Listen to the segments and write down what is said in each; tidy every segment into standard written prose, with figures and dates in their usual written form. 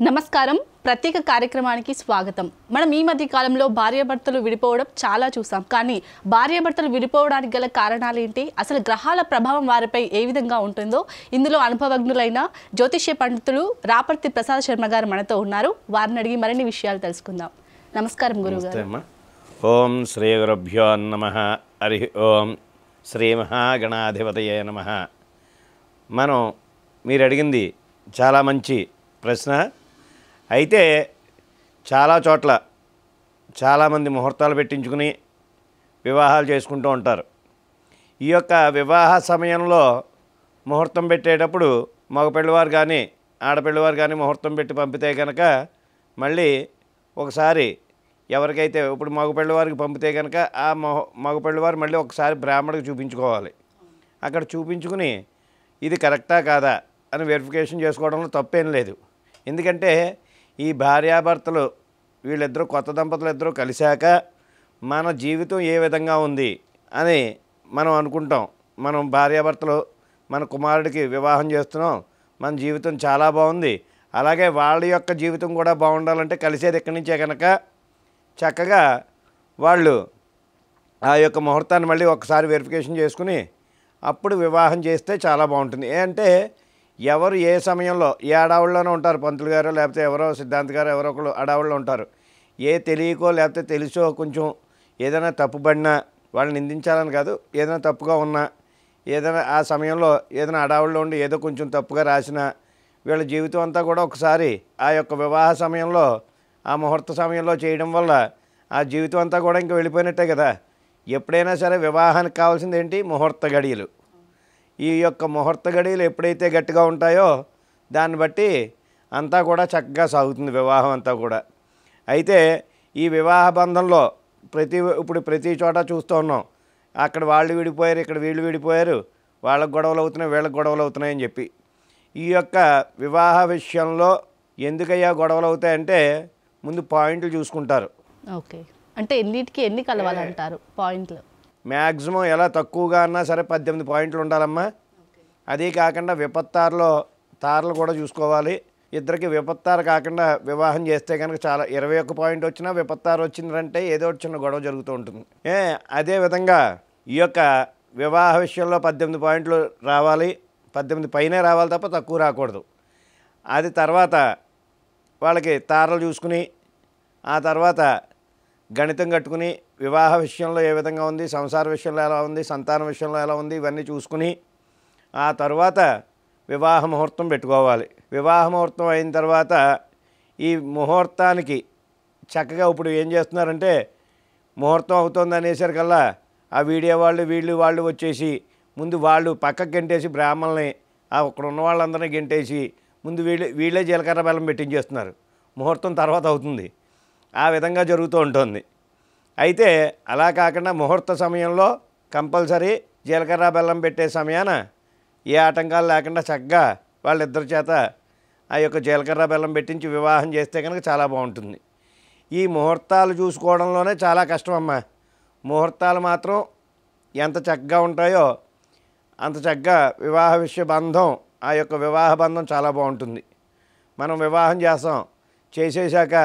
నమస్కారం ప్రత్యేక కార్యక్రమానికి స్వాగతం. మనం ఈ మధ్య కాలంలో భార్యాభర్తలు విడిపోవడం చాలా చూసాం. కానీ భార్యాభర్తలు విడిపోవడానికి గల కారణాలు ఏంటి, అసలు గ్రహాల ప్రభావం వారిపై ఏ విధంగా ఉంటుందో ఇందులో అనుభవజ్ఞులైన జ్యోతిష్య పండితులు రాపర్తి ప్రసాద్ శర్మ గారు మనతో ఉన్నారు. వారిని అడిగి మరిన్ని విషయాలు తెలుసుకుందాం. నమస్కారం గురువుగారు. ఓం శ్రీ గురుభ్యో నమః. హరి ఓం శ్రీ మహాగణాధిపతయే నమః. మనం మీరు అడిగింది చాలా మంచి ప్రశ్న. అయితే చాలా చోట్ల చాలామంది ముహూర్తాలు పెట్టించుకుని వివాహాలు చేసుకుంటూ ఉంటారు. ఈ యొక్క వివాహ సమయంలో ముహూర్తం పెట్టేటప్పుడు మగ పెళ్ళివారు కానీ ఆడపిల్లవారు కానీ ముహూర్తం పెట్టి పంపితే కనుక మళ్ళీ ఒకసారి ఎవరికైతే ఇప్పుడు మగ పెళ్ళివారికి పంపితే కనుక ఆ మగ పెళ్ళివారు మళ్ళీ ఒకసారి బ్రాహ్మణుడికి చూపించుకోవాలి. అక్కడ చూపించుకుని ఇది కరెక్టా కాదా అని వెరిఫికేషన్ చేసుకోవడంలో తప్పేం లేదు. ఎందుకంటే ఈ భార్యాభర్తలు వీళ్ళిద్దరూ కొత్త దంపతులు ఇద్దరూ కలిశాక మన జీవితం ఏ విధంగా ఉంది అని మనం అనుకుంటాం. మనం భార్యాభర్తలు మన కుమారుడికి వివాహం చేస్తున్నాం, మన జీవితం చాలా బాగుంది, అలాగే వాళ్ళ యొక్క జీవితం కూడా బాగుండాలంటే కలిసేది ఇక్కడి నుంచే కనుక చక్కగా వాళ్ళు ఆ యొక్క ముహూర్తాన్ని మళ్ళీ ఒకసారి వెరిఫికేషన్ చేసుకుని అప్పుడు వివాహం చేస్తే చాలా బాగుంటుంది. అంటే ఎవరు ఏ సమయంలో ఏ అడావుల్లోనే ఉంటారు, పంతులు గారు లేకపోతే ఎవరో సిద్ధాంత్ గారు ఎవరో ఒకరు అడావుల్లో ఉంటారు. ఏ తెలియకో లేకపోతే తెలుసో కొంచెం ఏదైనా తప్పుపడినా వాళ్ళని నిందించాలని కాదు, ఏదైనా తప్పుగా ఉన్నా ఏదైనా ఆ సమయంలో ఏదైనా అడావుల్లో ఉండి ఏదో కొంచెం తప్పుగా రాసినా వీళ్ళ జీవితం అంతా కూడా ఒకసారి ఆ యొక్క వివాహ సమయంలో ఆ ముహూర్త సమయంలో చేయడం వల్ల ఆ జీవితం అంతా కూడా ఇంకా వెళ్ళిపోయినట్టే కదా. ఎప్పుడైనా సరే వివాహానికి కావాల్సింది ఏంటి, ముహూర్త గడియలు. ఈ యొక్క ముహూర్త గడియలు ఎప్పుడైతే గట్టిగా ఉంటాయో దాన్ని బట్టి అంతా కూడా చక్కగా సాగుతుంది వివాహం అంతా కూడా. అయితే ఈ వివాహ బంధంలో ఇప్పుడు ప్రతి చోట చూస్తూ ఉన్నాం, అక్కడ వాళ్ళు విడిపోయారు, ఇక్కడ వీళ్ళు విడిపోయారు, వాళ్ళకు గొడవలు అవుతున్నాయి, వీళ్ళకి గొడవలు అవుతున్నాయని చెప్పి. ఈ యొక్క వివాహ విషయంలో ఎందుకయ్యా గొడవలు అవుతాయంటే ముందు పాయింట్లు చూసుకుంటారు. ఓకే, అంటే ఎన్నిటికి ఎన్ని కలవాలంటారు పాయింట్లు? మ్యాక్సిమం ఎలా తక్కువగా అన్నా సరే 18 పాయింట్లు ఉండాలమ్మా. అదే కాకుండా విపత్తారులో తారలు కూడా చూసుకోవాలి. ఇద్దరికి విపత్తారు కాకుండా వివాహం చేస్తే కనుక చాలా 21 పాయింట్ వచ్చినా విపత్తారు వచ్చిందంటే ఏదో చిన్న గొడవ జరుగుతూ ఉంటుంది. అదేవిధంగా ఈ యొక్క వివాహ విషయంలో 18 పాయింట్లు రావాలి, 18 పైనే రావాలి తప్ప తక్కువ రాకూడదు. అది తర్వాత వాళ్ళకి తారలు చూసుకుని ఆ తర్వాత గణితం కట్టుకుని వివాహ విషయంలో ఏ విధంగా ఉంది, సంసార విషయంలో ఎలా ఉంది, సంతాన విషయంలో ఎలా ఉంది, ఇవన్నీ చూసుకుని ఆ తర్వాత వివాహ ముహూర్తం పెట్టుకోవాలి. వివాహ ముహూర్తం అయిన తర్వాత ఈ ముహూర్తానికి చక్కగా ఇప్పుడు ఏం చేస్తున్నారంటే ముహూర్తం అవుతుంది అనేసరికల్లా ఆ వీడియో వాళ్ళు వచ్చేసి ముందు వాళ్ళు పక్కకు గెంటేసి బ్రాహ్మణుల్ని అక్కడ ఉన్న వాళ్ళందరినీ గెంటేసి ముందు వీళ్ళే జీలకర్ర బెల్లం పెట్టించేస్తున్నారు. ముహూర్తం తర్వాత అవుతుంది. ఆ విధంగా జరుగుతూ ఉంటుంది. అయితే అలా కాకుండా ముహూర్త సమయంలో కంపల్సరీ జీలకర్ర బెల్లం పెట్టే సమయాన ఏ ఆటంకాలు లేకుండా చక్కగా వాళ్ళిద్దరి చేత ఆ యొక్క జీలకర్ర బెల్లం పెట్టించి వివాహం చేస్తే కనుక చాలా బాగుంటుంది. ఈ ముహూర్తాలు చూసుకోవడంలోనే చాలా కష్టం అమ్మా. ముహూర్తాలు మాత్రం ఎంత చక్కగా ఉంటాయో అంత చక్కగా వివాహ విషయ బంధం, ఆ యొక్క వివాహ బంధం చాలా బాగుంటుంది. మనం వివాహం చేస్తాం, చేసేసాక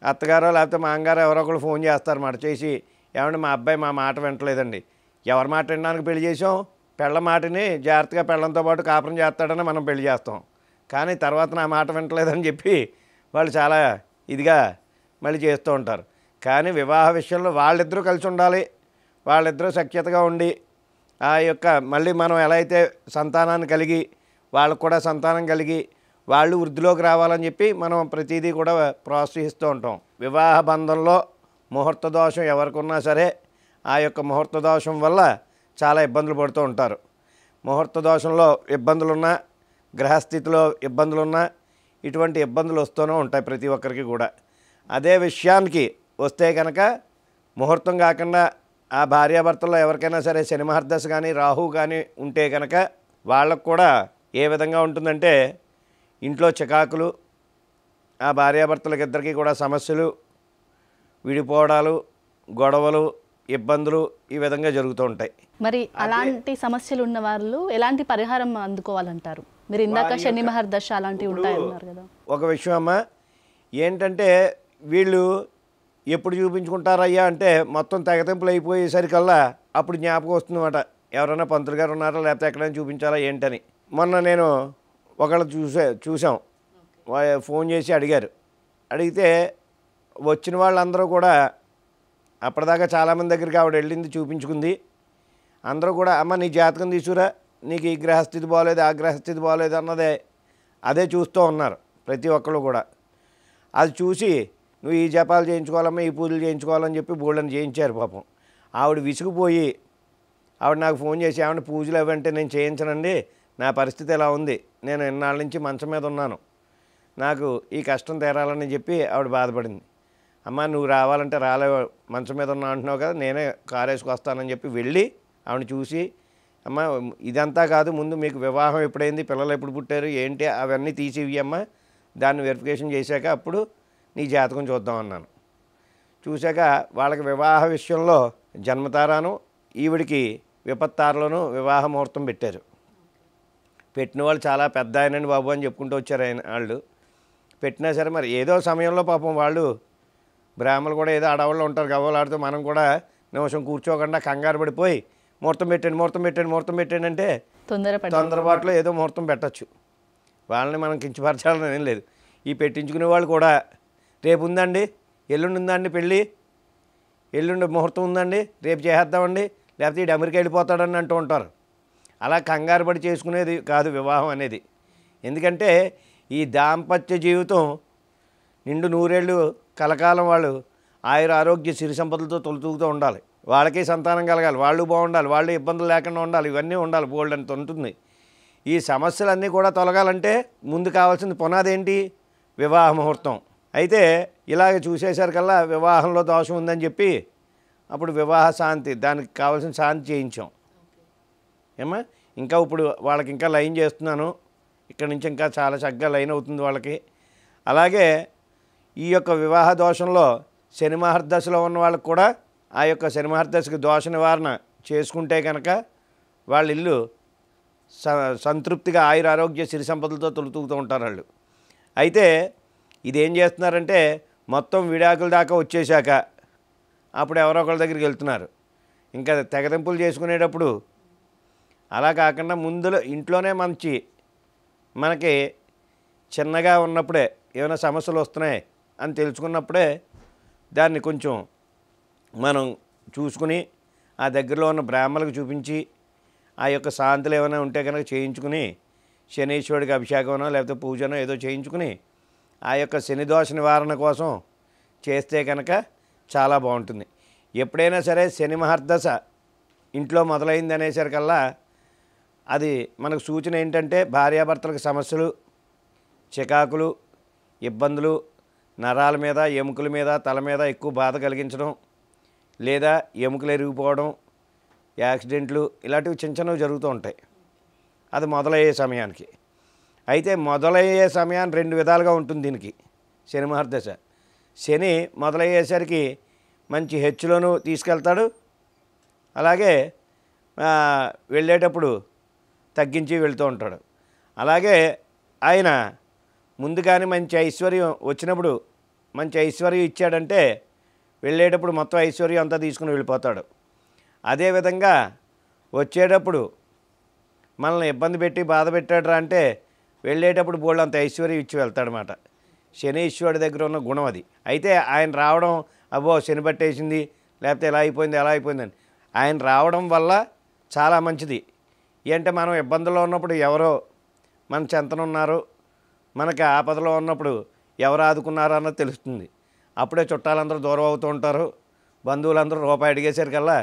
అత్తగారో లేకపోతే మా అమ్మగారో ఎవరో ఒకరు ఫోన్ చేస్తారన్నమాట. చేసి ఏమంటే మా అబ్బాయి మా మాట వింటలేదండి. ఎవరి మాట వినడానికి పెళ్లి చేసాం, పెళ్ళ మాటని జాగ్రత్తగా పెళ్ళంతో పాటు కాపురం చేస్తాడని మనం పెళ్లి చేస్తాం. కానీ తర్వాత నా మాట వింటలేదని చెప్పి వాళ్ళు చాలా ఇదిగా మళ్ళీ చేస్తూ ఉంటారు. కానీ వివాహ విషయంలో వాళ్ళిద్దరూ కలిసి ఉండాలి, వాళ్ళిద్దరూ సఖ్యతగా ఉండి ఆ యొక్క మళ్ళీ మనం ఎలా అయితే సంతానాన్ని కలిగి వాళ్ళకు కూడా సంతానం కలిగి వాళ్ళు వృద్ధిలోకి రావాలని చెప్పి మనం ప్రతిదీ కూడా ప్రోత్సహిస్తూ ఉంటాం. వివాహ బంధంలో ముహూర్త దోషం ఎవరికి ఉన్నా సరే ఆ యొక్క ముహూర్త దోషం వల్ల చాలా ఇబ్బందులు పడుతూ ఉంటారు. ముహూర్త దోషంలో ఇబ్బందులున్నా, గ్రహస్థితిలో ఇబ్బందులున్నా ఇటువంటి ఇబ్బందులు వస్తూనే ఉంటాయి ప్రతి ఒక్కరికి కూడా. అదే విషయానికి వస్తే కనుక ముహూర్తం కాకుండా ఆ భార్యాభర్తల్లో ఎవరికైనా సరే శని మహర్దశ కానీ రాహు కానీ ఉంటే కనుక వాళ్ళకు కూడా ఏ విధంగా ఉంటుందంటే ఇంట్లో చికాకులు, ఆ భార్యాభర్తలకు ఇద్దరికీ కూడా సమస్యలు, విడిపోవడాలు, గొడవలు, ఇబ్బందులు ఈ విధంగా జరుగుతూ ఉంటాయి. మరి అలాంటి సమస్యలు ఉన్న వాళ్ళు ఎలాంటి పరిహారం అందుకోవాలంటారు? మీరు ఇందాక శని మహర్దశ అలాంటివి ఉంటాయన్నారు కదా. ఒక విషయం అమ్మా ఏంటంటే వీళ్ళు ఎప్పుడు చూపించుకుంటారయ్యా అంటే మొత్తం తెగతింపులు అయిపోయేసరికల్లా అప్పుడు జ్ఞాపకం వస్తుందన్నమాట. ఎవరైనా పంతులు గారు ఉన్నారా లేకపోతే ఎక్కడైనా చూపించాలా ఏంటని. మొన్న నేను ఒకళ్ళు చూసాం, ఫోన్ చేసి అడిగారు. అడిగితే వచ్చిన వాళ్ళందరూ కూడా అప్పటిదాకా చాలామంది దగ్గరికి ఆవిడ వెళ్ళింది, చూపించుకుంది. అందరూ కూడా అమ్మ నీ జాతకం తీసుకురా, నీకు ఈ గ్రహస్థితి బాగోలేదు ఆ గ్రహస్థితి బాగోలేదు అన్నదే అదే చూస్తూ ఉన్నారు ప్రతి ఒక్కళ్ళు కూడా. అది చూసి నువ్వు ఈ జపాలు చేయించుకోవాలమ్మా ఈ పూజలు చేయించుకోవాలని చెప్పి బోళ్ళని చేయించారు పాపం. ఆవిడ విసుగుపోయి ఆవిడ నాకు ఫోన్ చేసి ఏమంటే పూజలు అవంటే నేను చేయించనండి, నా పరిస్థితి ఎలా ఉంది, నేను ఎన్నాళ్ళ నుంచి మంచం మీద ఉన్నాను, నాకు ఈ కష్టం తీరాలని చెప్పి ఆవిడ బాధపడింది. అమ్మ నువ్వు రావాలంటే రాలే, మంచం మీద ఉన్నా అంటున్నావు కదా, నేనే కారు వేసుకొస్తానని చెప్పి వెళ్ళి ఆవిడ చూసి అమ్మ ఇదంతా కాదు, ముందు మీకు వివాహం ఎప్పుడైంది, పిల్లలు ఎప్పుడు పుట్టారు ఏంటి అవన్నీ తీసి ఇవ్వమ్మ, దాన్ని వెరిఫికేషన్ చేశాక అప్పుడు నీ జాతకం చూద్దాం అన్నాను. చూశాక వాళ్ళకి వివాహ విషయంలో జన్మతారాను ఈవిడికి విపత్తారలోనూ వివాహ ముహూర్తం పెట్టారు. పెట్టిన వాళ్ళు చాలా పెద్ద ఆయనండి బాబు అని చెప్పుకుంటూ వచ్చారు ఆయన వాళ్ళు. పెట్టినా సరే మరి ఏదో సమయంలో పాపం వాళ్ళు బ్రాహ్మణులు కూడా ఏదో అడవుల్లో ఉంటారు, గవ్వలాడుతూ మనం కూడా నిమిషం కూర్చోకుండా కంగారు పడిపోయి ముహూర్తం పెట్టండి అంటే తొందరపాట్లో ఏదో ముహూర్తం పెట్టచ్చు. వాళ్ళని మనం కించపరచాలని ఏం లేదు. ఈ పెట్టించుకునే వాళ్ళు కూడా రేపు ఉందండి, ఎల్లుండి ఉందండి పెళ్ళి, ఎల్లుండి ముహూర్తం ఉందండి, రేపు చేసేద్దామండి, లేకపోతే ఈ అమెరికా వెళ్ళిపోతాడని అంటూ ఉంటారు. అలా కంగారు పడి చేసుకునేది కాదు వివాహం అనేది. ఎందుకంటే ఈ దాంపత్య జీవితం నిండు నూరేళ్ళు కలకాలం వాళ్ళు ఆయుర ఆరోగ్య సిరి సంపదలతో తొలుతూగుతూ ఉండాలి, వాళ్ళకి సంతానం కలగాలి, వాళ్ళు బాగుండాలి, వాళ్ళు ఇబ్బందులు లేకుండా ఉండాలి, ఇవన్నీ ఉండాలి, బోల్డ్ అంత ఉంటుంది. ఈ సమస్యలన్నీ కూడా తొలగాలంటే ముందు కావాల్సిన పునాది ఏంటి, వివాహ ముహూర్తం. అయితే ఇలాగ చూసేసరికల్లా వివాహంలో దోషం ఉందని చెప్పి అప్పుడు వివాహ శాంతి, దానికి కావాల్సిన శాంతి చేయించాం ఏమా. ఇంకా ఇప్పుడు వాళ్ళకి ఇంకా లైన్ చేస్తున్నాను, ఇక్కడ నుంచి ఇంకా చాలా చక్కగా లైన్ అవుతుంది వాళ్ళకి. అలాగే ఈ యొక్క వివాహ దోషంలో శని మహర్దశలో ఉన్న వాళ్ళకి కూడా ఆ యొక్క శని మహర్దశకి దోష నివారణ చేసుకుంటే కనుక వాళ్ళ ఇల్లు సంతృప్తిగా ఆయుర ఆరోగ్య సిరి సంపదలతో తొలుతూగుతూ ఉంటారు వాళ్ళు. అయితే ఇదేం చేస్తున్నారంటే మొత్తం విడాకుల దాకా వచ్చేసాక అప్పుడు ఎవరో ఒకళ్ళ దగ్గరికి వెళ్తున్నారు. ఇంకా తెగతింపులు చేసుకునేటప్పుడు అలా కాకుండా ముందులో ఇంట్లోనే మనకి చిన్నగా ఉన్నప్పుడే ఏమైనా సమస్యలు వస్తున్నాయి అని తెలుసుకున్నప్పుడే దాన్ని కొంచెం మనం చూసుకుని ఆ దగ్గరలో ఉన్న బ్రాహ్మణులకు చూపించి ఆ యొక్క శాంతులు ఏమైనా ఉంటే కనుక చేయించుకుని శనీశ్వరుడికి అభిషేకమనో లేకపోతే పూజనో ఏదో చేయించుకుని ఆ యొక్క శని దోష నివారణ కోసం చేస్తే కనుక చాలా బాగుంటుంది. ఎప్పుడైనా సరే శని మహర్దశ ఇంట్లో మొదలైంది అనేసరికల్లా అది మనకు సూచన ఏంటంటే భార్యాభర్తలకు సమస్యలు, చికాకులు, ఇబ్బందులు, నరాల మీద ఎముకల మీద తల మీద ఎక్కువ బాధ కలిగించడం, లేదా ఎముకలు ఎరిగిపోవడం, యాక్సిడెంట్లు ఇలాంటివి చిన్న చిన్నవి జరుగుతూ ఉంటాయి అది మొదలయ్యే సమయానికి. అయితే మొదలయ్యే సమయాన్ని రెండు విధాలుగా ఉంటుంది దీనికి శని మహర్దశ. శని మొదలయ్యేసరికి మంచి హెచ్చులోనూ తీసుకెళ్తాడు, అలాగే వెళ్ళేటప్పుడు తగ్గించి వెళ్తూ ఉంటాడు. అలాగే ఆయన ముందుగానే మంచి ఐశ్వర్యం వచ్చినప్పుడు మంచి ఐశ్వర్యం ఇచ్చాడంటే వెళ్ళేటప్పుడు మొత్తం ఐశ్వర్యం అంతా తీసుకుని వెళ్ళిపోతాడు. అదేవిధంగా వచ్చేటప్పుడు మనల్ని ఇబ్బంది పెట్టి బాధ పెట్టాడురా అంటే వెళ్ళేటప్పుడు బోళ్ళంత ఐశ్వర్యం ఇచ్చి వెళ్తాడనమాట. శనీశ్వరుడి దగ్గర ఉన్న గుణం అది. అయితే ఆయన రావడం అబ్బో శని పట్టేసింది లేకపోతే ఎలా అయిపోయిందని ఆయన రావడం వల్ల చాలా మంచిది. ఏంటంటే మనం ఇబ్బందుల్లో ఉన్నప్పుడు ఎవరో మన చెంతనున్నారు, మనకి ఆపదలో ఉన్నప్పుడు ఎవరు ఆదుకున్నారో అన్నది తెలుస్తుంది. అప్పుడే చుట్టాలందరూ దూరం అవుతూ ఉంటారు, బంధువులందరూ రూపాయి అడిగేసరికల్లా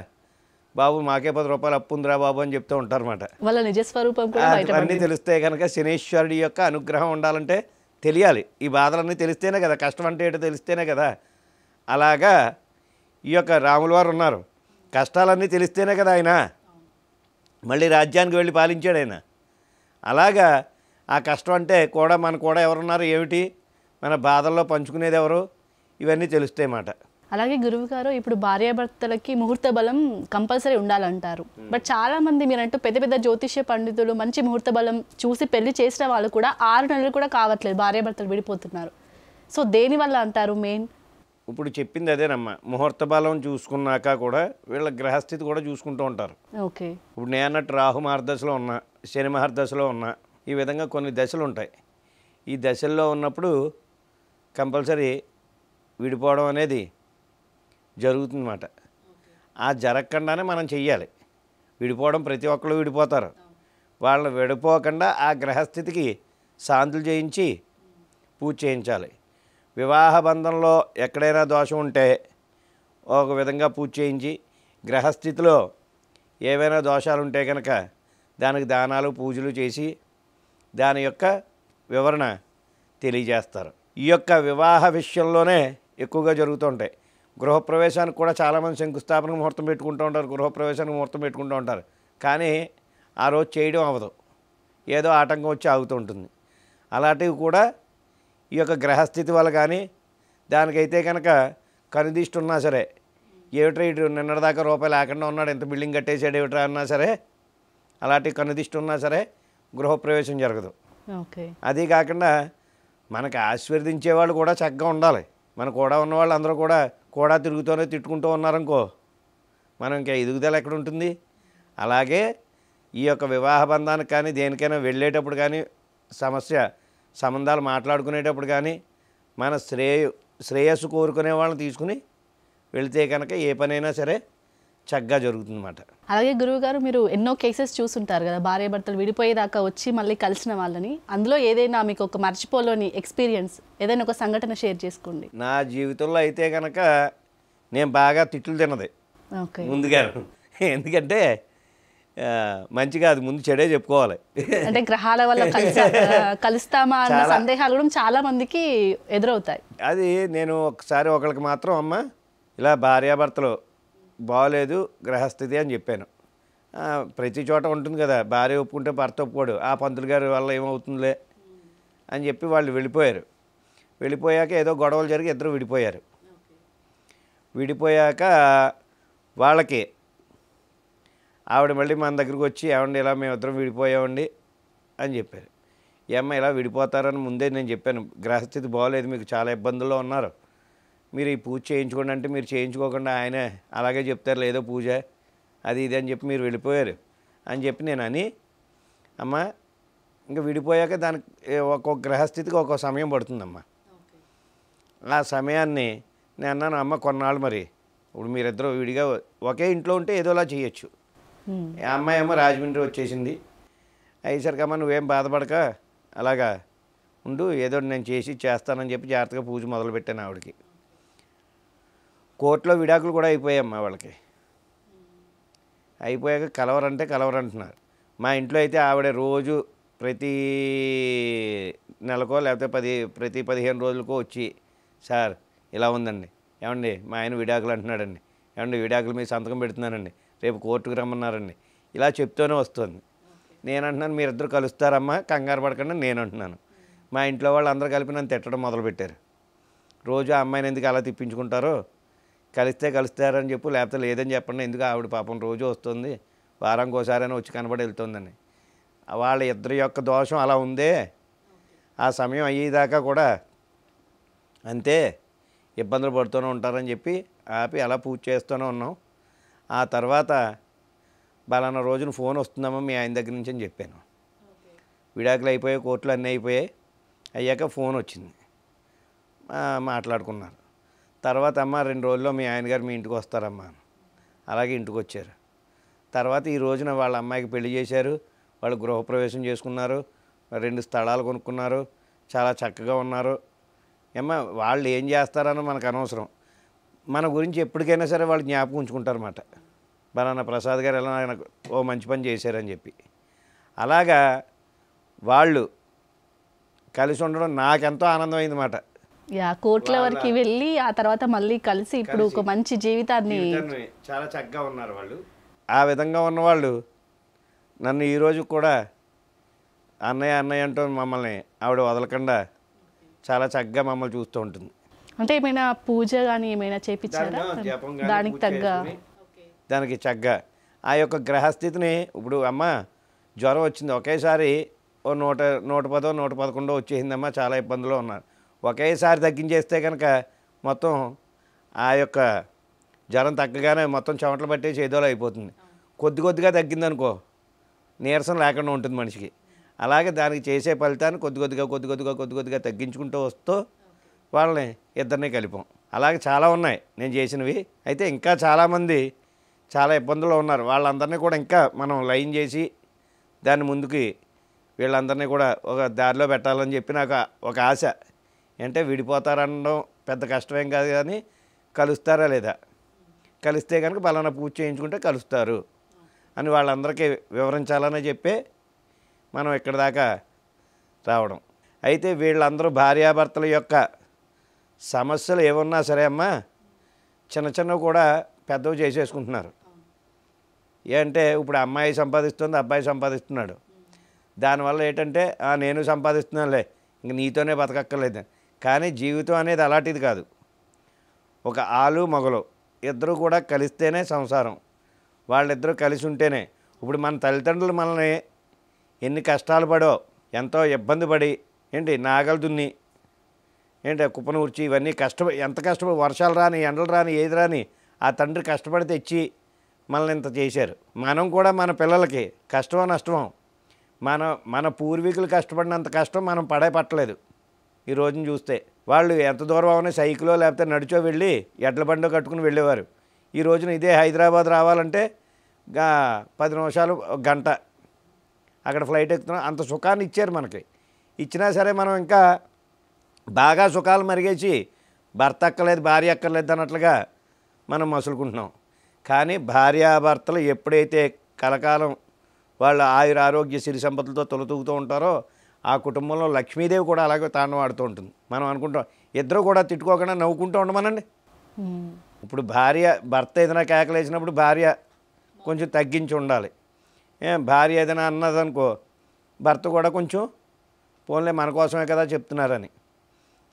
బాబు మాకే 10 రూపాయలు అప్పు ఉందిరా బాబు అని చెప్తూ ఉంటారు అన్నమాట. వాళ్ళ నిజస్వరూపం అన్నీ తెలిస్తే కనుక శనీశ్వరుడి యొక్క అనుగ్రహం ఉండాలంటే తెలియాలి. ఈ బాధలన్నీ తెలిస్తేనే కదా, కష్టం అంటే ఏంటో తెలిస్తేనే కదా. అలాగా ఈ యొక్క రాముల వారు ఉన్నారు, కష్టాలన్నీ తెలిస్తేనే కదా ఆయన మళ్ళీ రాజ్యానికి వెళ్ళి పాలించాడు ఆయన. అలాగా ఆ కష్టం అంటే మన కూడా ఎవరున్నారు ఏమిటి, మన బాధల్లో పంచుకునేది ఎవరు, ఇవన్నీ తెలుస్తాయి అన్నమాట. అలాగే గురువు గారు ఇప్పుడు భార్యాభర్తలకి ముహూర్త బలం కంపల్సరీ ఉండాలంటారు. బట్ చాలా మంది మీరంటూ పెద్ద పెద్ద జ్యోతిష్య పండితులు మంచి ముహూర్త బలం చూసి పెళ్లి చేసిన వాళ్ళు కూడా 6 నెలలు కూడా కావట్లేదు, భార్యాభర్తలు విడిపోతున్నారు. సో దేనివల్ల అంటారు మెయిన్? ఇప్పుడు చెప్పింది అదేనమ్మా, ముహూర్త బలం చూసుకున్నాక కూడా వీళ్ళ గ్రహస్థితి కూడా చూసుకుంటూ ఉంటారు. ఓకే. ఇప్పుడు నేను అన్నట్టు రాహు మహర్దశలో ఉన్నా, శని మహర్దశలో ఉన్నా, ఈ విధంగా కొన్ని దశలు ఉంటాయి. ఈ దశల్లో ఉన్నప్పుడు కంపల్సరీ విడిపోవడం అనేది జరుగుతుందన్నమాట. ఆ జరగకుండానే మనం చెయ్యాలి. విడిపోవడం ప్రతి ఒక్కళ్ళు విడిపోతారు. వాళ్ళని విడిపోకుండా ఆ గ్రహస్థితికి శాంతులు చేయించి పూజ చేయించాలి. వివాహ బంధంలో ఎక్కడైనా దోషం ఉంటే ఒక విధంగా పూజ చేయించి, గ్రహస్థితిలో ఏవైనా దోషాలు ఉంటే కనుక దానికి దానాలు పూజలు చేసి దాని యొక్క వివరణ తెలియజేస్తారు. ఈ యొక్క వివాహ విషయంలోనే ఎక్కువగా జరుగుతూ ఉంటాయి. గృహప్రవేశానికి కూడా చాలామంది శంకుస్థాపనకు ముహూర్తం పెట్టుకుంటూ ఉంటారు, గృహప్రవేశానికి ముహూర్తం పెట్టుకుంటూ ఉంటారు. కానీ ఆ రోజు చేయడం అవ్వదు, ఏదో ఆటంకం వచ్చి ఆగుతూ ఉంటుంది. అలాంటివి కూడా ఈ యొక్క గ్రహస్థితి వల్ల కానీ, దానికైతే కనుక కనుదిష్టి ఉన్నా సరే, ఏమిట్రా ఇటు నిన్నటిదాకా రూపాయి లేకుండా ఉన్నాడు, ఎంత బిల్డింగ్ కట్టేసాడు ఏమిట్రా అన్నా సరే, అలాంటి కనుదిష్టి ఉన్నా సరే గృహప్రవేశం జరగదు. ఓకే. అది కాకుండా మనకు ఆశీర్వదించే వాళ్ళు కూడా చక్కగా ఉండాలి. మన కూడా ఉన్న వాళ్ళు అందరూ కూడా తిరుగుతూనే తిట్టుకుంటూ ఉన్నారనుకో, మనం ఇంకా ఎదుగుదల ఎక్కడ ఉంటుంది? అలాగే ఈ యొక్క వివాహ బంధానికి కానీ దేనికైనా వెళ్ళేటప్పుడు కానీ, సంబంధాలు మాట్లాడుకునేటప్పుడు కానీ మన శ్రేయస్సు కోరుకునే వాళ్ళని తీసుకుని వెళితే కనుక ఏ పనైనా సరే చక్కగా జరుగుతుందన్నమాట. అలాగే గురువు గారు, మీరు ఎన్నో కేసెస్ చూసుంటారు కదా, భార్యాభర్తలు విడిపోయేదాకా వచ్చి మళ్ళీ కలిసిన వాళ్ళని. అందులో ఏదైనా మీకు ఒక మర్చిపోలేని ఎక్స్పీరియన్స్, ఏదైనా ఒక సంఘటన షేర్ చేసుకోండి. నా జీవితంలో అయితే కనుక నేను బాగా తిట్లు తిన్నది ఓకే. ముందుగా. ఎందుకంటే మంచిగా అది ముందు చెడే చెప్పుకోవాలి. అంటే గ్రహాల వల్ల కలుస్తామా అన్న సందేహాలు కూడా చాలా మందికి ఎదురవుతాయి. అది నేను ఒకసారి ఒకరికి మాత్రం, అమ్మ ఇలా భార్యాభర్తలు బాగోలేదు గ్రహస్థితి అని చెప్పాను. ప్రతి చోట ఉంటుంది కదా, భార్య ఒప్పుకుంటే భర్త ఒప్పుకోడు, ఆ పంతులు గారి వల్ల ఏమవుతుందిలే అని చెప్పి వాళ్ళు వెళ్ళిపోయారు. వెళ్ళిపోయాక ఏదో గొడవలు జరిగి ఇద్దరు విడిపోయారు. విడిపోయాక వాళ్ళకి ఆవిడ మళ్ళీ మన దగ్గరికి వచ్చి, ఏమండి ఇలా మేమిద్దరం విడిపోయామండి అని చెప్పారు. ఏమ్మా ఇలా విడిపోతారని ముందే నేను చెప్పాను, గ్రహస్థితి బాగోలేదు, మీకు చాలా ఇబ్బందుల్లో ఉన్నారు, మీరు ఈ పూజ చేయించుకోండి అంటే మీరు చేయించుకోకుండా ఆయనే అలాగే చెప్తారు, లేదో పూజ అది ఇది అని చెప్పి మీరు వెళ్ళిపోయారు అని చెప్పి నేను అని, అమ్మ ఇంకా విడిపోయాక దానికి ఒక్కొక్క గ్రహస్థితికి ఒక్కొక్క సమయం పడుతుందమ్మా. ఆ సమయాన్ని నేను అన్నాను, అమ్మ కొన్నాళ్ళు మరి ఇప్పుడు మీరిద్దరూ విడిగా ఒకే ఇంట్లో ఉంటే ఏదోలా చేయొచ్చు. ఆ అమ్మాయి ఏమో రాజమండ్రి వచ్చేసింది. అయ్యేసరికమ్మ నువ్వేం బాధపడక అలాగా ఉండు, ఏదో నేను చేస్తానని చెప్పి జాగ్రత్తగా పూజ మొదలుపెట్టాను ఆవిడకి. కోర్టులో విడాకులు కూడా అయిపోయామ్మా వాళ్ళకి. అయిపోయాక కలవరంటున్నారు. మా ఇంట్లో అయితే ఆవిడ రోజు ప్రతి నెలకో లేకపోతే ప్రతి 15 రోజులకో వచ్చి, సార్ ఇలా ఉందండి, ఏమండి మా ఆయన విడాకులు అంటున్నాడండి, ఏమండి విడాకులు మీ సంతకం పెడుతున్నానండి, రేపు కోర్టుకు రమ్మన్నారండి, ఇలా చెప్తూనే వస్తుంది. నేను అంటున్నాను, మీరిద్దరు కలుస్తారమ్మా, కంగారు పడకుండా నేను అంటున్నాను. మా ఇంట్లో వాళ్ళు అందరూ కలిపి నన్ను తిట్టడం మొదలుపెట్టారు. రోజు ఆ అమ్మాయిని ఎందుకు అలా తిప్పించుకుంటారో, కలుస్తారని చెప్పు, లేకపోతే లేదని చెప్పండి, ఎందుకు ఆవిడ పాపం రోజు వస్తుంది, వారానికి ఒకసారైనా వచ్చి కనబడి వెళ్తుందని. వాళ్ళ ఇద్దరి యొక్క దోషం అలా ఉందే. ఆ సమయం అయ్యేదాకా కూడా అంతే ఇబ్బందులు పడుతూనే ఉంటారని చెప్పి ఆపి అలా పూజ చేస్తూనే ఉన్నాం. ఆ తర్వాత బలానా రోజున ఫోన్ వస్తుందమ్మా మీ ఆయన దగ్గర నుంచి అని చెప్పాను. విడాకులు అయిపోయాయి, కోర్టులు అన్నీ అయిపోయాయి. అయ్యాక ఫోన్ వచ్చింది, మాట్లాడుకున్నారు. తర్వాత అమ్మ 2 రోజుల్లో మీ ఆయన గారు మీ ఇంటికి వస్తారమ్మా. అలాగే ఇంటికి వచ్చారు. తర్వాత ఈ రోజున వాళ్ళ అమ్మాయికి పెళ్లి చేశారు, వాళ్ళు గృహప్రవేశం చేసుకున్నారు, 2 స్థలాలు కొనుక్కున్నారు, చాలా చక్కగా ఉన్నారు. ఏమ్మా వాళ్ళు ఏం చేస్తారని మనకు అనవసరం, మన గురించి ఎప్పటికైనా సరే వాళ్ళు జ్ఞాపకం ఉంచుకుంటారన్నమాట. బలానా ప్రసాద్ గారు ఎలా నాకు ఓ మంచి పని చేశారని చెప్పి. అలాగా వాళ్ళు కలిసి ఉండడం నాకెంతో ఆనందమైందన్నమాట. కోట్ల వరకు వెళ్ళి ఆ తర్వాత మళ్ళీ కలిసి ఇప్పుడు ఒక మంచి జీవితాన్ని చాలా చక్కగా ఉన్నారు వాళ్ళు. ఆ విధంగా ఉన్నవాళ్ళు నన్ను ఈరోజు కూడా అన్నయ్య అంటూ మమ్మల్ని ఆవిడ వదలకుండా చాలా చక్కగా మమ్మల్ని చూస్తూ ఉంటుంది. అంటే ఏమైనా పూజ కానీ ఏమైనా చేపించారా జపం కానీ దానికి పూజ తగ్గ చేసుకుని దానికి చక్కగా ఆ యొక్క గ్రహస్థితిని ఇప్పుడు అమ్మ జ్వరం వచ్చింది ఒకేసారి ఓ 110 111 వచ్చేసిందమ్మా, చాలా ఇబ్బందులు ఉన్నారు. ఒకేసారి తగ్గించేస్తే కనుక మొత్తం ఆ యొక్క జ్వరం తగ్గగానే మొత్తం చెమటలు పట్టేసి ఏదోలా అయిపోతుంది. కొద్దిగా తగ్గిందనుకో నీరసం లేకుండా ఉంటుంది మనిషికి. అలాగే దానికి చేసే ఫలితాన్ని కొద్దిగా తగ్గించుకుంటూ వస్తూ వాళ్ళని ఇద్దరిని కలిపాం. అలాగే చాలా ఉన్నాయి నేను చేసినవి. అయితే ఇంకా చాలామంది చాలా ఇబ్బందుల్లో ఉన్నారు. వాళ్ళందరినీ కూడా ఇంకా మనం లైన్ చేసి దాన్ని ముందుకి వీళ్ళందరినీ కూడా ఒక దారిలో పెట్టాలని చెప్పి నాకు ఒక ఆశ. అంటే విడిపోతారనడం పెద్ద కష్టమేం కాదు, కానీ కలుస్తారా లేదా, కలిస్తే కనుక పలానా పూజ చేయించుకుంటే కలుస్తారు అని వాళ్ళందరికీ వివరించాలని చెప్పి మనం ఇక్కడి దాకా రావడం. అయితే వీళ్ళందరూ భార్యాభర్తల యొక్క సమస్యలు ఏమున్నా సరే అమ్మా చిన్నవి కూడా పెద్దవి చేసేసుకుంటున్నారు. ఏంటంటే ఇప్పుడు అమ్మాయి సంపాదిస్తుంది, అబ్బాయి సంపాదిస్తున్నాడు. దానివల్ల ఏంటంటే నేను సంపాదిస్తున్నానులే ఇంక నీతోనే బతకక్కర్లేదు. కానీ జీవితం అనేది అలాంటిది కాదు. ఒక ఆలు మొగలు ఇద్దరు కూడా కలిస్తేనే సంసారం. వాళ్ళిద్దరూ కలిసి ఉంటేనే. ఇప్పుడు మన తల్లిదండ్రులు మనల్ని ఎన్ని కష్టాలు పడో, ఎంతో ఇబ్బంది పడి ఏంటి నాగలు దున్ని ఏంటి కుప్పను ఊర్చి ఇవన్నీ ఎంత కష్టపడి వర్షాలు రాని ఎండలు రాని ఏది రాని ఆ తండ్రి కష్టపడి తెచ్చి మనల్ని ఇంత చేశారు. మనం కూడా మన పిల్లలకి కష్టమో నష్టమో మన పూర్వీకులు కష్టపడినంత కష్టం మనం పట్టలేదు. ఈ రోజున చూస్తే వాళ్ళు ఎంత దూరం అవునా సైకిలో లేకపోతే నడిచో వెళ్ళి ఎడ్ల బండో కట్టుకుని వెళ్ళేవారు. ఈ రోజున ఇదే హైదరాబాద్ రావాలంటే 10 నిమిషాలు గంట అక్కడ ఫ్లైట్ ఎక్కుతున్నాం. అంత సుఖాన్ని ఇచ్చారు మనకి. ఇచ్చినా సరే మనం ఇంకా బాగా సుఖాలు మరిగేసి భర్త అక్కర్లేదు భార్య అక్కర్లేదు అన్నట్లుగా మనం మసులుకుంటున్నాం. కానీ భార్యాభర్తలు ఎప్పుడైతే కలకాలం వాళ్ళ ఆరోగ్య సిరి సంపదలతో తొలతూగుతూ ఉంటారో ఆ కుటుంబంలో లక్ష్మీదేవి కూడా అలాగే తాండవాడుతూ ఉంటుంది. మనం అనుకుంటాం ఇద్దరు కూడా తిట్టుకోకుండా నవ్వుకుంటూ ఉండమనండి. ఇప్పుడు భర్త ఏదైనా కేకలేసినప్పుడు భార్య కొంచెం తగ్గించి ఉండాలి. భార్య ఏదైనా అన్నదనుకో భర్త కూడా కొంచెం పోన్లే మన కోసమే కదా చెప్తున్నారని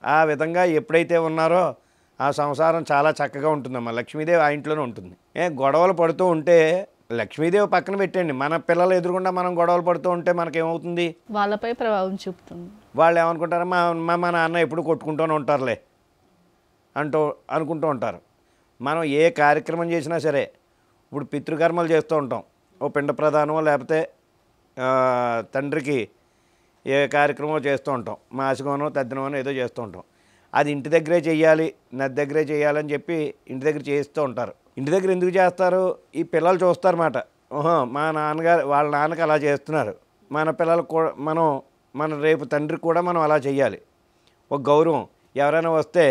ఆ విధంగా ఎప్పుడైతే ఉన్నారో ఆ సంసారం చాలా చక్కగా ఉంటుందమ్మా. లక్ష్మీదేవి ఆ ఇంట్లోనే ఉంటుంది. గొడవలు పడుతూ ఉంటే లక్ష్మీదేవి పక్కన పెట్టండి, మన పిల్లలు ఎదురుగుండా మనం గొడవలు పడుతూ ఉంటే మనకేమవుతుంది, వాళ్ళపై ప్రభావం చూపుతుంది. వాళ్ళు ఏమనుకుంటారు, మా నాన్న ఎప్పుడు కొట్టుకుంటూనే ఉంటారులే అనుకుంటూ ఉంటారు. మనం ఏ కార్యక్రమం చేసినా సరే ఇప్పుడు పితృకర్మలు చేస్తూ ఉంటాం. ఓ పిండ ప్రధానమో లేకపోతే తండ్రికి ఏ కార్యక్రమం చేస్తూ ఉంటాం, మాసికమనో తద్దినమనో ఏదో చేస్తూ ఉంటాం. అది ఇంటి దగ్గరే చెయ్యాలి, నది దగ్గరే చేయాలని చెప్పి ఇంటి దగ్గర చేస్తూ ఉంటారు. ఇంటి దగ్గర ఎందుకు చేస్తారు, ఈ పిల్లలు చూస్తారన్నమాట. ఓహో మా నాన్నగారు వాళ్ళ నాన్నకి అలా చేస్తున్నారు, మన పిల్లలకు కూడా మన రేపు తండ్రికి కూడా మనం అలా చెయ్యాలి. ఒక గౌరవం. ఎవరైనా వస్తే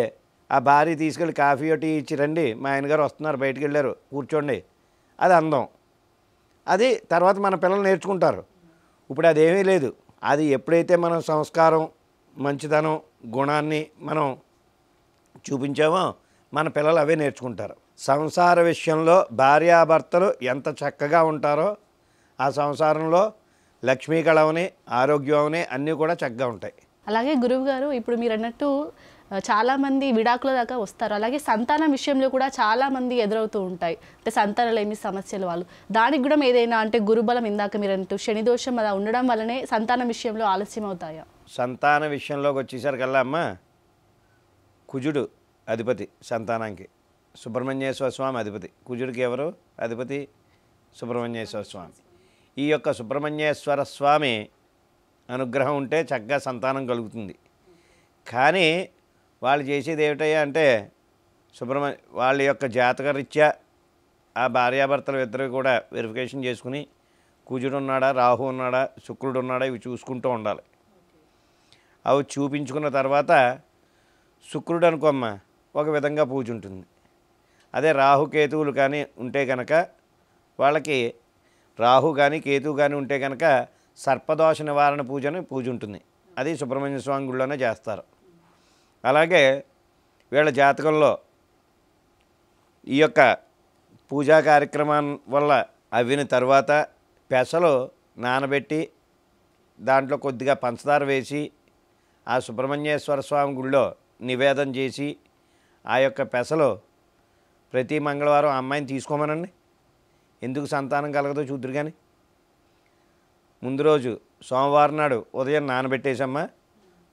ఆ భార్య తీసుకెళ్ళి కాఫీ ఒకటి ఇచ్చి రండి, మా ఆయనగారు వస్తున్నారు బయటికి వెళ్ళారు కూర్చోండి, అది అందం. అది తర్వాత మన పిల్లలు నేర్చుకుంటారు. ఇప్పుడు అదేమీ లేదు. అది ఎప్పుడైతే మనం సంస్కారం మంచితనం గుణాన్ని మనం చూపించామో మన పిల్లలు అవే నేర్చుకుంటారు. సంసార విషయంలో భార్యాభర్తలు ఎంత చక్కగా ఉంటారో ఆ సంసారంలో లక్ష్మీ కళవని ఆరోగ్యం అవని అన్నీ కూడా చక్కగా ఉంటాయి. అలాగే గురువు గారు ఇప్పుడు మీరు అన్నట్టు చాలామంది విడాకుల దాకా వస్తారు. అలాగే సంతానం విషయంలో కూడా చాలామంది ఎదురవుతూ ఉంటాయి. అంటే సంతానలేమి సమస్యలు వాళ్ళు దానికి కూడా ఏదైనా అంటే గురుబలం ఇందాక మీరు అన్నట్టు శనిదోషం అలా ఉండడం వల్లనే సంతానం విషయంలో ఆలస్యం అవుతాయా? సంతాన విషయంలోకి వచ్చేసరికల్లా అమ్మ కుజుడు అధిపతి సంతానానికి, సుబ్రహ్మణ్యేశ్వర స్వామి అధిపతి. కుజుడికి ఎవరు అధిపతి? సుబ్రహ్మణ్యేశ్వర స్వామి. ఈ యొక్క సుబ్రహ్మణ్యేశ్వర స్వామి అనుగ్రహం ఉంటే చక్కగా సంతానం కలుగుతుంది. కానీ వాళ్ళు చేసేది ఏమిటయ్యా అంటే వాళ్ళ యొక్క జాతక రీత్యా ఆ భార్యాభర్తలు ఇద్దరు కూడా వెరిఫికేషన్ చేసుకుని కుజుడు ఉన్నాడా, రాహు ఉన్నాడా, శుక్రుడు ఉన్నాడా ఇవి చూసుకుంటూ ఉండాలి. అవి చూపించుకున్న తర్వాత శుక్రుడు అనుకోమ్మ ఒక విధంగా పూజ ఉంటుంది. అదే రాహుకేతువులు కానీ ఉంటే కనుక వాళ్ళకి రాహు కానీ కేతువు కానీ ఉంటే కనుక సర్పదోష నివారణ పూజ ఉంటుంది. అది సుబ్రహ్మణ్య స్వామి గుడిలోనే చేస్తారు. అలాగే వీళ్ళ జాతకంలో ఈ యొక్క పూజా కార్యక్రమం వల్ల అవిన తర్వాత పెసలు నానబెట్టి దాంట్లో కొద్దిగా పంచదార వేసి ఆ సుబ్రహ్మణ్యేశ్వర స్వామి గుడిలో నివేదన చేసి ఆ యొక్క పెసలో ప్రతి మంగళవారం ఆ అమ్మాయిని తీసుకోమనండి. ఎందుకు సంతానం కలగదో చూద్దరు కానీ. ముందు రోజు సోమవారం నాడు ఉదయం నానబెట్టేసమ్మా,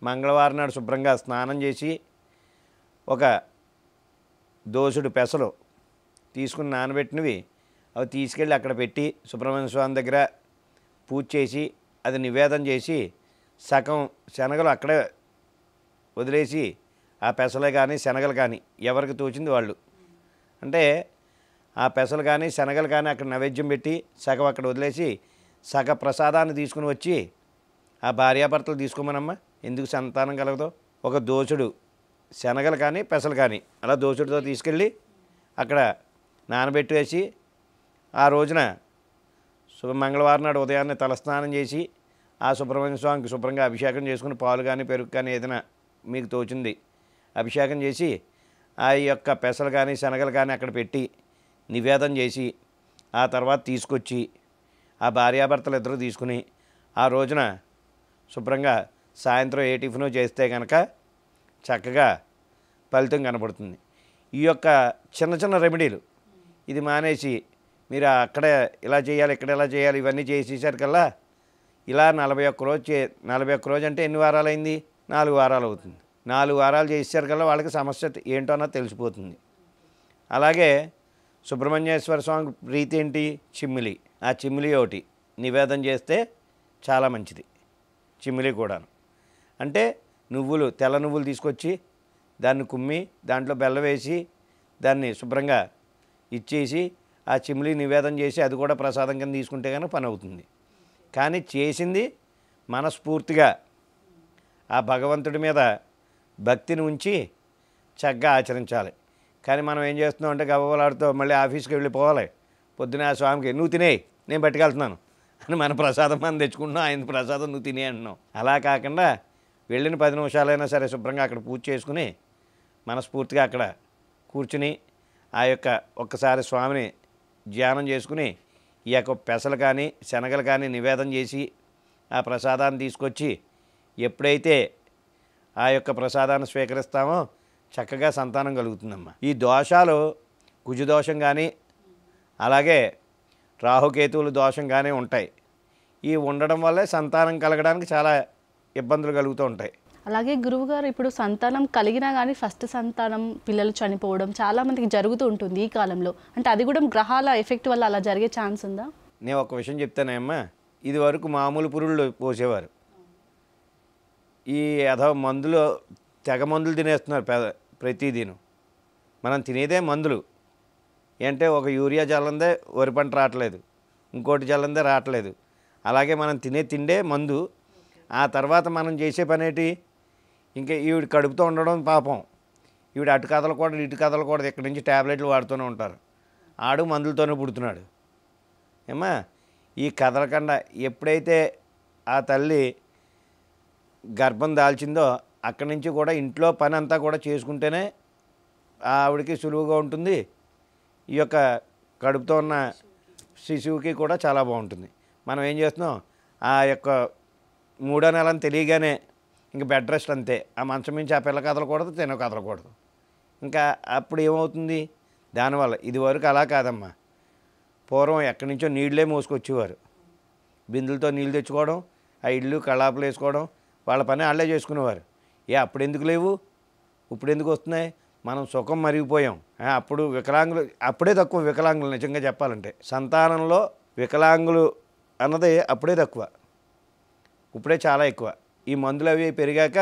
మంగళవారం నాడు శుభ్రంగా స్నానం చేసి ఒక దోసుడు పెసలు తీసుకుని నానబెట్టినవి అవి తీసుకెళ్ళి అక్కడ పెట్టి సుబ్రహ్మణ్య స్వామి దగ్గర పూజ చేసి అది నివేదన చేసి సగం శనగలు అక్కడే వదిలేసి ఆ పెసలే కానీ శనగలు కానీ ఎవరికి తోచింది వాళ్ళు, అంటే ఆ పెసలు కానీ శనగలు కానీ అక్కడ నైవేద్యం పెట్టి సగం అక్కడ వదిలేసి సగ ప్రసాదాన్ని తీసుకుని వచ్చి ఆ భార్యాభర్తలు తీసుకోమనమ్మా. ఎందుకు సంతానం కలగదో. ఒక దోచుడు శనగలు కానీ పెసలు కానీ అలా దోచుడుతో తీసుకెళ్ళి అక్కడ నానబెట్టేసి ఆ రోజున మంగళవారం నాడు ఉదయాన్నే తలస్నానం చేసి ఆ సుబ్రహ్మణ్య స్వామికి శుభ్రంగా అభిషేకం చేసుకుని పాలు కానీ పెరుగు కానీ ఏదైనా మీకు తోచింది అభిషేకం చేసి ఆ యొక్క పెసలు కానీ శనగలు కానీ అక్కడ పెట్టి నివేదన చేసి ఆ తర్వాత తీసుకొచ్చి ఆ భార్యాభర్తలు ఇద్దరు తీసుకుని ఆ రోజున శుభ్రంగా సాయంత్రం ఏ టిఫిన్ చేస్తే కనుక చక్కగా ఫలితం కనపడుతుంది. ఈ యొక్క చిన్న చిన్న రెమెడీలు ఇది మానేసి మీరు అక్కడే ఇలా చేయాలి ఇక్కడ ఇలా చేయాలి ఇవన్నీ చేసేసరికల్లా ఇలా 41 రోజు అంటే ఎన్ని వారాలైంది? 4 వారాలు అవుతుంది. 4 వారాలు చేసేసరికల్లా వాళ్ళకి సమస్య ఏంటో అన్నది తెలిసిపోతుంది. అలాగే సుబ్రహ్మణ్యేశ్వర స్వామి ప్రీతి ఏంటి? చిమ్మిలి. ఆ చిమ్మిలి ఒకటి నివేదన చేస్తే చాలా మంచిది. చిమ్మిలి కూడాను అంటే నువ్వులు, తెల్ల నువ్వులు తీసుకొచ్చి దాన్ని కుమ్మి దాంట్లో బెల్లం వేసి దాన్ని శుభ్రంగా ఇచ్చేసి ఆ చిమ్మిలి నివేదన చేసి అది కూడా ప్రసాదం కింద తీసుకుంటే కనుక పని అవుతుంది. కానీ చేసింది మనస్ఫూర్తిగా ఆ భగవంతుడి మీద భక్తిని ఉంచి చక్కగా ఆచరించాలి. కానీ మనం ఏం చేస్తున్నాం అంటే గబగబలాడుతూ మళ్ళీ ఆఫీస్కి వెళ్ళిపోవాలి. పొద్దున ఆ స్వామికి నువ్వు తినే నేను పట్టుకెళ్తున్నాను అని మన ప్రసాదం మనం తెచ్చుకుంటున్నాం, ఆయన ప్రసాదం నువ్వు తినే అంటున్నాం. అలా కాకుండా వెళ్ళిన 10 నిమిషాలైనా సరే శుభ్రంగా అక్కడ పూజ చేసుకుని మనస్ఫూర్తిగా అక్కడ కూర్చుని ఆ యొక్క ఒక్కసారి స్వామిని ధ్యానం చేసుకుని ఈ యొక్క పెసలు కానీ శనగలు కానీ నివేదన చేసి ఆ ప్రసాదాన్ని తీసుకొచ్చి ఎప్పుడైతే ఆ యొక్క ప్రసాదాన్ని స్వీకరిస్తామో చక్కగా సంతానం కలుగుతుందమ్మా. ఈ దోషాలు కుజదోషం కానీ అలాగే రాహుకేతువుల దోషం కానీ ఉంటాయి. ఈ ఉండడం వల్లే సంతానం కలగడానికి చాలా ఇబ్బందులు కలుగుతూ ఉంటాయి. అలాగే గురువుగారు ఇప్పుడు సంతానం కలిగినా కానీ ఫస్ట్ సంతానం పిల్లలు చనిపోవడం చాలా మందికి జరుగుతూ ఉంటుంది ఈ కాలంలో. అంటే అది కూడా గ్రహాల ఎఫెక్ట్ వల్ల అలా జరిగే ఛాన్స్ ఉందా? నేను ఒక విషయం చెప్తానమ్మా. ఇది వరకు మామూలు పురుళ్ళు పోసేవారు. ఈ మందులు తెగ మందులు తినేస్తున్నారు ప్రతిదీను. మనం తినేదే మందులు. అంటే ఒక యూరియా చల్లందే వరి పంట రావట్లేదు, ఇంకోటి చల్లందే రావట్లేదు. అలాగే మనం తినే తిండే మందు. ఆ తర్వాత మనం చేసే పనేటి ఇంకా ఈవిడ కడుపుతో ఉండడం పాపం. ఈవిడ అటు కదలకూడదు ఇటు కదలకూడదు, ఇక్కడి నుంచి ట్యాబ్లెట్లు వాడుతూనే ఉంటారు. ఆడు మందులతోనే పుడుతున్నాడు. ఏమా ఈ కదలకుండా ఎప్పుడైతే ఆ తల్లి గర్భం దాల్చిందో అక్కడి నుంచి కూడా ఇంట్లో పని అంతా కూడా చేసుకుంటేనే ఆవిడకి సులువుగా ఉంటుంది. ఈ యొక్క కడుపుతో ఉన్న శిశువుకి కూడా చాలా బాగుంటుంది. మనం ఏం చేస్తున్నాం, ఆ యొక్క 3వ నెలని తెలియగానే ఇంక బెడ్ రెస్ట్ అంతే. ఆ మంచం నుంచి ఆ పిల్ల కదలకూడదు, తిన కదలకూడదు. ఇంకా అప్పుడు ఏమవుతుంది దానివల్ల? ఇదివరకు అలా కాదమ్మా. పూర్వం ఎక్కడి నుంచో నీళ్ళే మోసుకొచ్చేవారు. బిందులతో నీళ్ళు తెచ్చుకోవడం, ఆ ఇళ్ళు కళాపులు వేసుకోవడం, వాళ్ళ పని వాళ్ళే చేసుకునేవారు. అప్పుడు ఎందుకు లేవు, ఇప్పుడు ఎందుకు వస్తున్నాయి? మనం సుఖం మరిగిపోయాం. అప్పుడు వికలాంగులు అప్పుడే తక్కువ. వికలాంగులు నిజంగా చెప్పాలంటే సంతానంలో వికలాంగులు అన్నది అప్పుడే తక్కువ, ఇప్పుడే చాలా ఎక్కువ. ఈ మందులు అవి పెరిగాక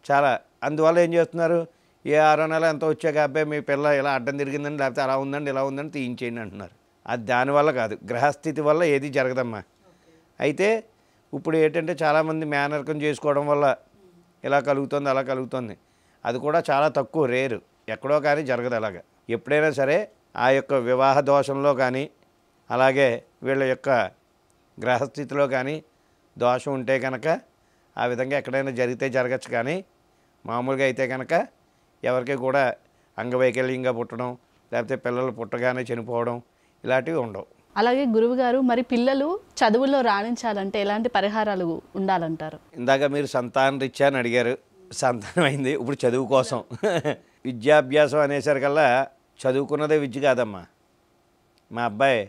చాలా. అందువల్ల ఏం చేస్తున్నారు, ఏ 6వ నెల ఎంత వచ్చాక అబ్బాయి మీ పిల్ల ఇలా అడ్డం తిరిగిందండి, లేకపోతే అలా ఉందండి ఇలా ఉందని తీయించేయండి అంటున్నారు. అది దానివల్ల కాదు, గ్రహస్థితి వల్ల ఏది జరగదమ్మా. అయితే ఇప్పుడు ఏంటంటే చాలామంది మేనరకం చేసుకోవడం వల్ల ఇలా కలుగుతుంది అలా కలుగుతుంది. అది కూడా చాలా తక్కువ, రేరు, ఎక్కడో కానీ జరగదు అలాగా. ఎప్పుడైనా సరే ఆ యొక్క వివాహ దోషంలో కానీ అలాగే వీళ్ళ యొక్క గ్రహస్థితిలో కానీ దోషం ఉంటే కనుక ఆ విధంగా ఎక్కడైనా జరిగితే జరగచ్చు. కానీ మామూలుగా అయితే కనుక ఎవరికి కూడా అంగవైకల్యంగా పుట్టడం లేకపోతే పిల్లలు పుట్టగానే చనిపోవడం ఇలాంటివి ఉండవు. అలాగే గురువుగారు, మరి పిల్లలు చదువుల్లో రాణించాలంటే ఎలాంటి పరిహారాలు ఉండాలంటారు? ఇందాక మీరు సంతాన రీత్యా అని అడిగారు, సంతానం అయింది, ఇప్పుడు చదువు కోసం విద్యాభ్యాసం అనేసరికల్లా చదువుకున్నదే విద్య కాదమ్మా. మా అబ్బాయి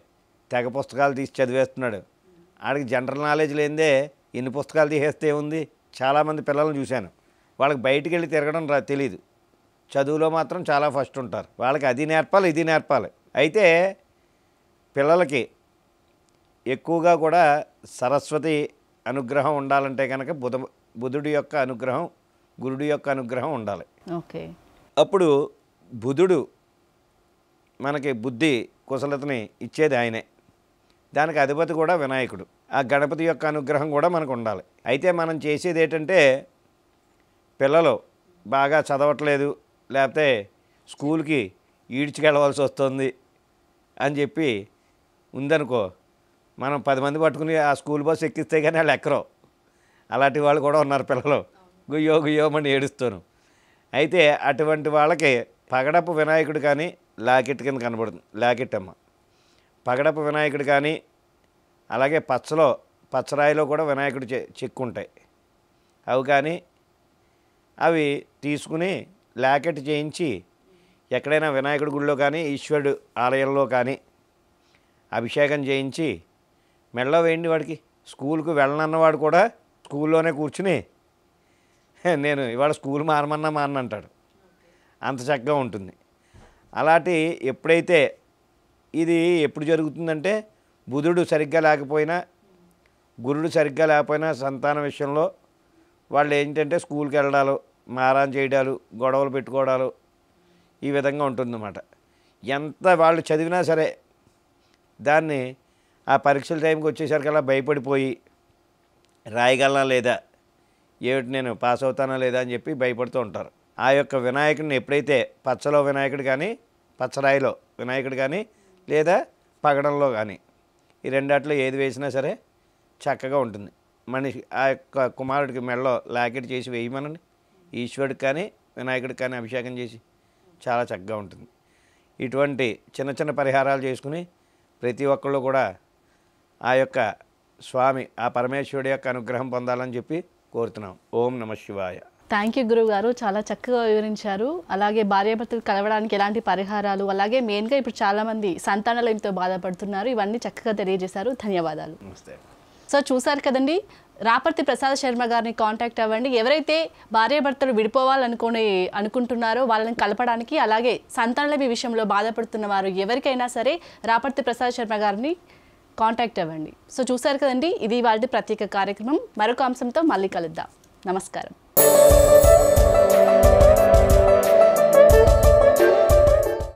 తెగ పుస్తకాలు తీసి చదివేస్తున్నాడు. ఆడికి జనరల్ నాలెడ్జ్ లేనిదే ఎన్ని పుస్తకాలు తీసేస్తే ఉంది. చాలామంది పిల్లల్ని చూశాను, వాళ్ళకి బయటికి వెళ్ళి తిరగడం తెలీదు, చదువులో మాత్రం చాలా ఫస్ట్ ఉంటారు. వాళ్ళకి అది నేర్పాలి ఇది నేర్పాలి. అయితే పిల్లలకి ఎక్కువగా కూడా సరస్వతి అనుగ్రహం ఉండాలంటే కనుక బుధుడి యొక్క అనుగ్రహం, గురుడి యొక్క అనుగ్రహం ఉండాలి. ఓకే. అప్పుడు బుధుడు మనకి బుద్ధి కుశలతని ఇచ్చేది ఆయనే. దానికి అధిపతి కూడా వినాయకుడు. ఆ గణపతి యొక్క అనుగ్రహం కూడా మనకు ఉండాలి. అయితే మనం చేసేది ఏంటంటే, పిల్లలు బాగా చదవట్లేదు, లేకపోతే స్కూల్కి ఈడ్చుకెళ్ళవలసి వస్తుంది అని చెప్పి ఉందనుకో, మనం 10 మంది పట్టుకుని ఆ స్కూల్ బస్సు ఎక్కిస్తే కానీ వాళ్ళు ఎక్కరో. అలాంటి వాళ్ళు కూడా ఉన్నారు పిల్లలు, గుయ్యో గుయ్యోమని ఏడుస్తాను. అయితే అటువంటి వాళ్ళకి పగడపు వినాయకుడు కానీ లాకెట్ కింద కనబడుతుంది, లాకెట్ అమ్మ. పగడపు వినాయకుడు కానీ, అలాగే పచ్చరాయిలో కూడా వినాయకుడు చెక్కుంటాయి, అవి కానీ అవి తీసుకుని లాకెట్ చేయించి ఎక్కడైనా వినాయకుడి గుడిలో కానీ ఈశ్వరుడు ఆలయంలో కానీ అభిషేకం చేయించి మెడలో వేయండి. వాడికి స్కూల్కి వెళ్ళనన్నవాడు కూడా స్కూల్లోనే కూర్చుని నేను ఇవాళ స్కూల్ మానమన్నా అంటాడు. అంత చక్కగా ఉంటుంది. అలాంటి ఎప్పుడైతే ఇది ఎప్పుడు జరుగుతుందంటే, బుధుడు సరిగ్గా లేకపోయినా, గురుడు సరిగ్గా లేకపోయినా సంతాన విషయంలో వాళ్ళు ఏంటంటే స్కూల్కి వెళ్ళడాలు, మారాన్ చేయడాలు, గొడవలు పెట్టుకోవడాలు, ఈ విధంగా ఉంటుందన్నమాట. ఎంత వాళ్ళు చదివినా సరే దాన్ని ఆ పరీక్షల టైంకి వచ్చేసరికల్లా భయపడిపోయి రాయగలనా లేదా, ఏమిటి నేను పాస్ అవుతానా లేదా అని చెప్పి భయపడుతూ ఉంటారు. ఆ యొక్క వినాయకుడిని ఎప్పుడైతే పచ్చలో వినాయకుడు కానీ, పచ్చరాయిలో వినాయకుడు కానీ, లేదా పగడంలో కానీ, ఈ రెండాట్లో ఏది వేసినా సరే చక్కగా ఉంటుంది. మనిషి ఆ యొక్క కుమారుడికి మెడలో లాకెట్ చేసి వేయమనండి, ఈశ్వరుడికి కానీ వినాయకుడికి కానీ అభిషేకం చేసి చాలా చక్కగా ఉంటుంది. ఇటువంటి చిన్న చిన్న పరిహారాలు చేసుకుని ప్రతి ఒక్కళ్ళు కూడా ఆ యొక్క స్వామి, ఆ పరమేశ్వరుడి యొక్క అనుగ్రహం పొందాలని చెప్పి కోరుతున్నాం. ఓం నమః శివాయ. థ్యాంక్ యూ గురువు గారు, చాలా చక్కగా వివరించారు. అలాగే భార్యాభర్తలు కలవడానికి ఎలాంటి పరిహారాలు, అలాగే మెయిన్గా ఇప్పుడు చాలామంది సంతానలేమితో బాధపడుతున్నారు, ఇవన్నీ చక్కగా తెలియజేశారు. ధన్యవాదాలు. నమస్తే. సో చూసారు కదండి, రాపర్తి ప్రసాద్ శర్మ గారిని కాంటాక్ట్ అవ్వండి. ఎవరైతే భార్యాభర్తలు అనుకుంటున్నారో వాళ్ళని కలపడానికి, అలాగే సంతానలేమి విషయంలో బాధపడుతున్న వారు ఎవరికైనా సరే రాపర్తి ప్రసాద్ శర్మ గారిని కాంటాక్ట్ అవ్వండి. సో చూసారు కదండి, ఇది వాళ్ళ ప్రత్యేక కార్యక్రమం. మరొక అంశంతో మళ్ళీ కలుద్దాం. నమస్కారం.